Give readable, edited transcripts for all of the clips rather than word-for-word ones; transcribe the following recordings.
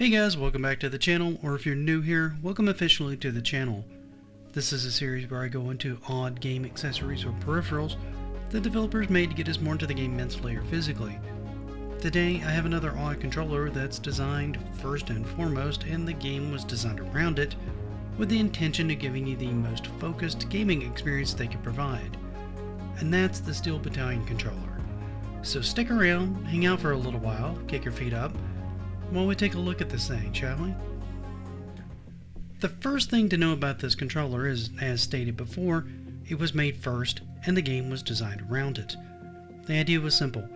Hey guys, welcome back to the channel, or if you're new here, welcome officially to the channel. This is a series where I go into odd game accessories or peripherals that developers made to get us more into the game mentally or physically. Today I have another odd controller that's designed first and foremost, and the game was designed around it, with the intention of giving you the most focused gaming experience they could provide. And that's the Steel Battalion Controller. So stick around, hang out for a little while, kick your feet up, while we take a look at this thing, shall we? The first thing to know about this controller is, as stated before, it was made first and the game was designed around it. The idea was simple: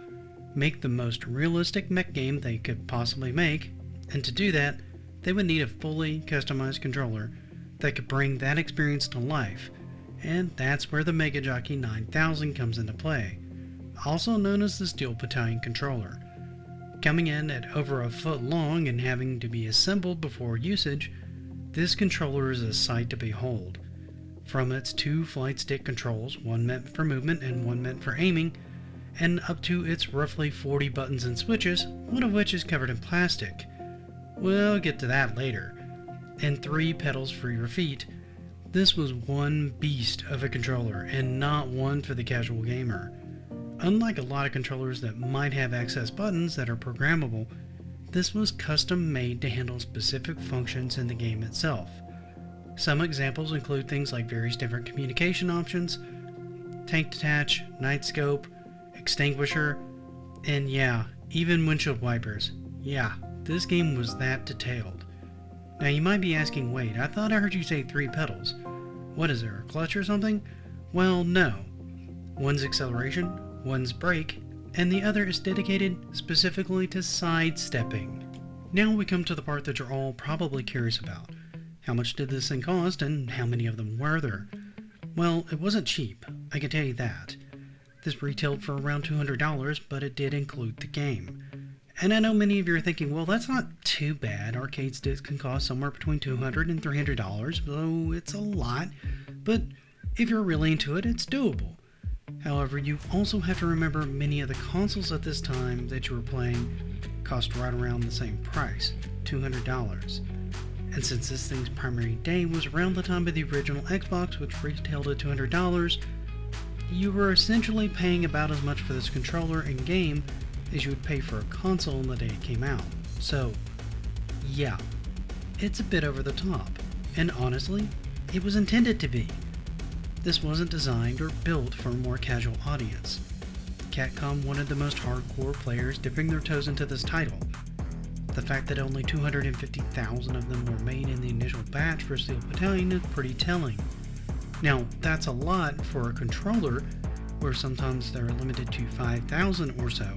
make the most realistic mech game they could possibly make, and to do that, they would need a fully customized controller that could bring that experience to life, and that's where the Mecha Jockey 9000 comes into play, also known as the Steel Battalion Controller. Coming in at over a foot long and having to be assembled before usage, this controller is a sight to behold. From its two flight stick controls, one meant for movement and one meant for aiming, and up to its roughly 40 buttons and switches, one of which is covered in plastic. We'll get to that later. And 3 pedals for your feet. This was one beast of a controller, and not one for the casual gamer. Unlike a lot of controllers that might have access buttons that are programmable, this was custom made to handle specific functions in the game itself. Some examples include things like various different communication options, tank detach, night scope, extinguisher, and yeah, even windshield wipers. Yeah, this game was that detailed. Now you might be asking, wait, I thought I heard you say 3 pedals. What is there, a clutch or something? Well, no. One's acceleration, one's brake, and the other is dedicated specifically to sidestepping. Now we come to the part that you're all probably curious about. How much did this thing cost, and how many of them were there? Well, it wasn't cheap, I can tell you that. This retailed for around $200, but it did include the game. And I know many of you are thinking, well, that's not too bad. Arcade sticks can cost somewhere between $200 and $300, so it's a lot, but if you're really into it, it's doable. However, you also have to remember many of the consoles at this time that you were playing cost right around the same price, $200. And since this thing's primary day was around the time of the original Xbox, which retailed at $200, you were essentially paying about as much for this controller and game as you would pay for a console on the day it came out. So, yeah, it's a bit over the top, and honestly, it was intended to be. This wasn't designed or built for a more casual audience. Capcom wanted the most hardcore players dipping their toes into this title. The fact that only 250,000 of them were made in the initial batch for Steel Battalion is pretty telling. Now, that's a lot for a controller, where sometimes they're limited to 5,000 or so,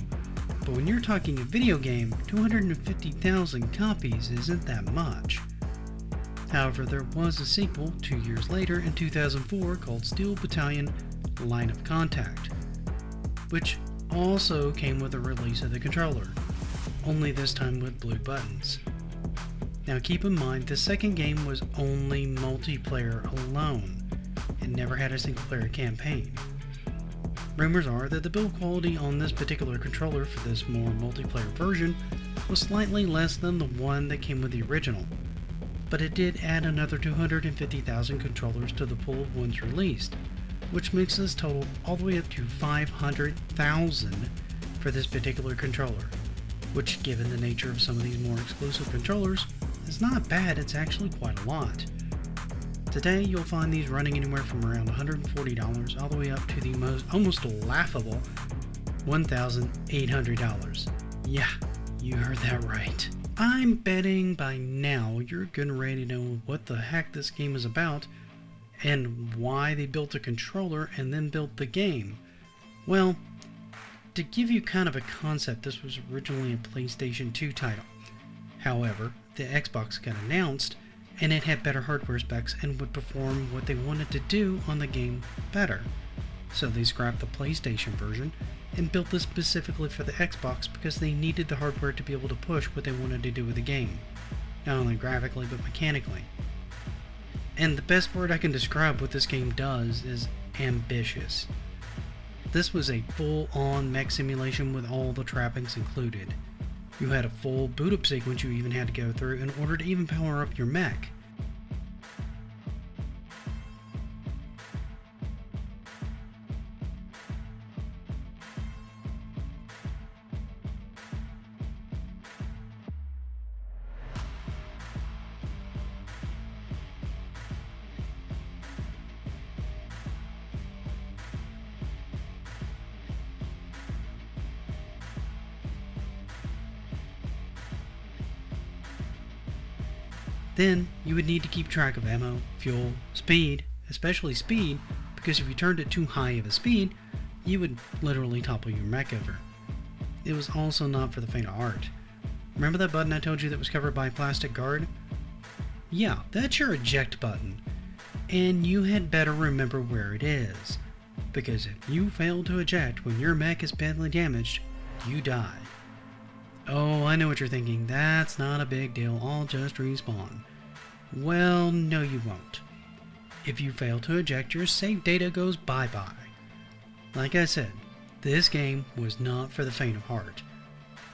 but when you're talking a video game, 250,000 copies isn't that much. However, there was a sequel 2 years later in 2004 called Steel Battalion Line of Contact, which also came with a release of the controller, only this time with blue buttons. Now keep in mind, the second game was only multiplayer alone, and never had a single player campaign. Rumors are that the build quality on this particular controller for this more multiplayer version was slightly less than the one that came with the original, but it did add another 250,000 controllers to the pool of ones released, which makes this total all the way up to 500,000 for this particular controller, which, given the nature of some of these more exclusive controllers, is not bad. It's actually quite a lot. Today you'll find these running anywhere from around $140 all the way up to the almost laughable $1,800. Yeah, you heard that right. I'm betting by now you're getting ready to know what the heck this game is about and why they built a controller and then built the game. Well, to give you kind of a concept, this was originally a PlayStation 2 title. However, the Xbox got announced and it had better hardware specs and would perform what they wanted to do on the game better. So they scrapped the PlayStation version and built this specifically for the Xbox because they needed the hardware to be able to push what they wanted to do with the game, not only graphically but mechanically. And the best word I can describe what this game does is ambitious. This was a full-on mech simulation with all the trappings included. You had a full boot up sequence you even had to go through in order to even power up your mech. Then, you would need to keep track of ammo, fuel, speed, especially speed, because if you turned it too high of a speed, you would literally topple your mech over. It was also not for the faint of heart. Remember that button I told you that was covered by a plastic guard? Yeah, that's your eject button. And you had better remember where it is, because if you fail to eject when your mech is badly damaged, you die. Oh, I know what you're thinking. That's not a big deal. I'll just respawn. Well, no you won't. If you fail to eject, your save data goes bye-bye. Like I said, this game was not for the faint of heart.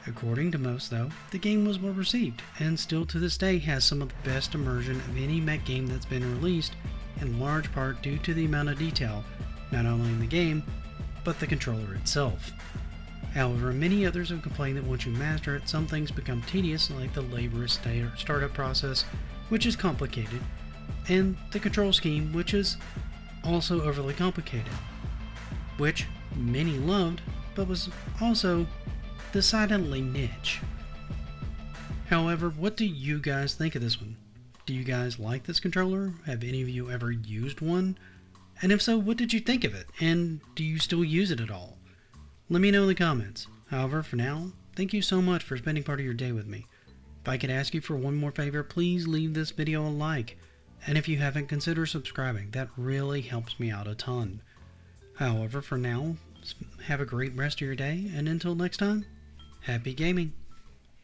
According to most, though, the game was well received, and still to this day has some of the best immersion of any mech game that's been released, in large part due to the amount of detail, not only in the game, but the controller itself. However, many others have complained that once you master it, some things become tedious, like the laborious startup process, which is complicated, and the control scheme, which is also overly complicated, which many loved, but was also decidedly niche. However, what do you guys think of this one? Do you guys like this controller? Have any of you ever used one? And if so, what did you think of it? And do you still use it at all? Let me know in the comments. However, for now, thank you so much for spending part of your day with me. If I could ask you for one more favor, please leave this video a like. And if you haven't, consider subscribing. That really helps me out a ton. However, for now, have a great rest of your day, and until next time, happy gaming!